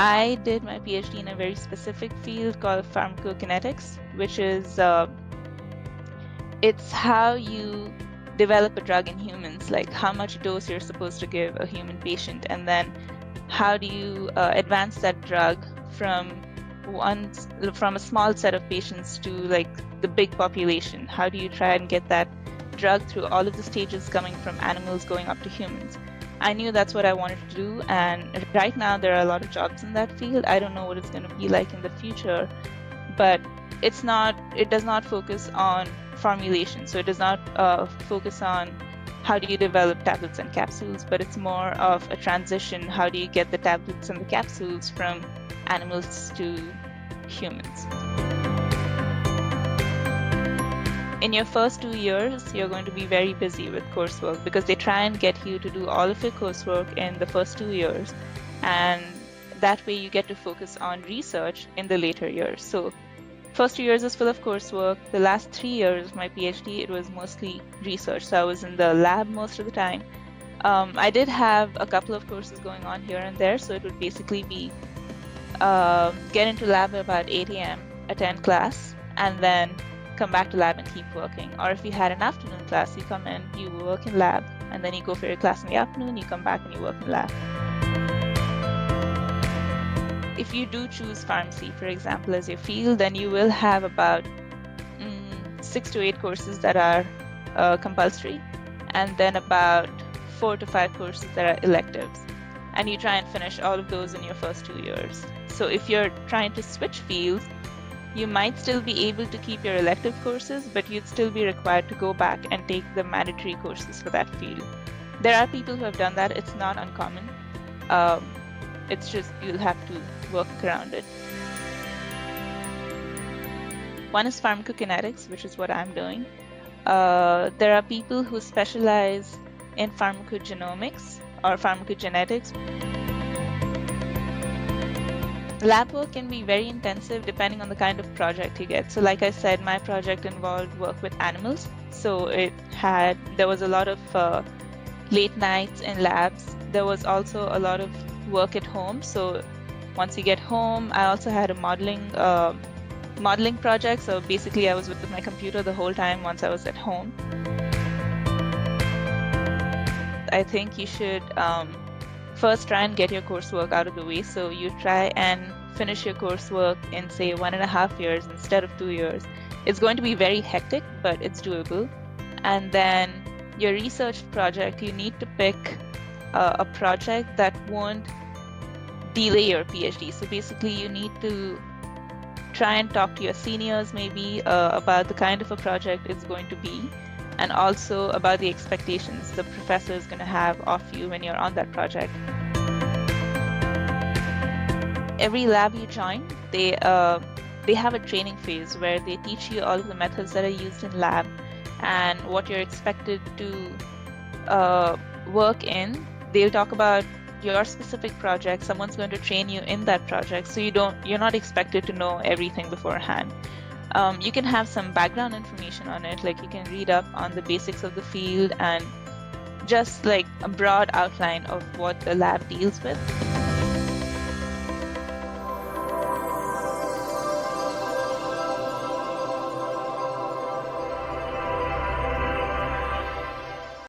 I did my PhD in a very specific field called pharmacokinetics, which is it's how you develop a drug in humans, like how much dose you're supposed to give a human patient, and then how do you advance that drug from a small set of patients to like the big population. How do you try and get that drug through all of the stages coming from animals going up to humans? I knew that's what I wanted to do, and right now there are a lot of jobs in that field. I don't know what it's going to be like in the future, but it does not focus on formulation. So it does not focus on how do you develop tablets and capsules, but it's more of a transition. How do you get the tablets and the capsules from animals to humans? In your first 2 years, you're going to be very busy with coursework because they try and get you to do all of your coursework in the first 2 years. And that way you get to focus on research in the later years. So first 2 years is full of coursework. The last 3 years of my PhD, it was mostly research. So I was in the lab most of the time. I did have a couple of courses going on here and there. So it would basically be get into lab about 8 a.m., attend class, and then come back to lab and keep working. Or if you had an afternoon class, you come in, you work in lab, and then you go for your class in the afternoon, you come back and you work in lab. If you do choose pharmacy, for example, as your field, then you will have about 6 to 8 courses that are compulsory, and then about 4 to 5 courses that are electives. And you try and finish all of those in your first 2 years. So if you're trying to switch fields, you might still be able to keep your elective courses, but you'd still be required to go back and take the mandatory courses for that field. There are people who have done that. It's not uncommon. It's just you'll have to work around it. One is pharmacokinetics, which is what I'm doing. There are people who specialize in pharmacogenomics or pharmacogenetics. Lab work can be very intensive depending on the kind of project you get. So like I said, my project involved work with animals. So there was a lot of late nights in labs. There was also a lot of work at home. So once you get home, I also had a modeling project. So basically I was with my computer the whole time once I was at home. I think you should first try and get your coursework out of the way. So you try and finish your coursework in say 1.5 years instead of 2 years. It's going to be very hectic, but it's doable. And then your research project, you need to pick a project that won't delay your PhD. So basically you need to try and talk to your seniors maybe about the kind of a project it's going to be, and also about the expectations the professor is going to have of you when you're on that project. Every lab you join, they have a training phase where they teach you all of the methods that are used in lab and what you're expected to work in. They'll talk about your specific project. Someone's going to train you in that project, so you're not expected to know everything beforehand. You can have some background information on it, like you can read up on the basics of the field and just like a broad outline of what the lab deals with.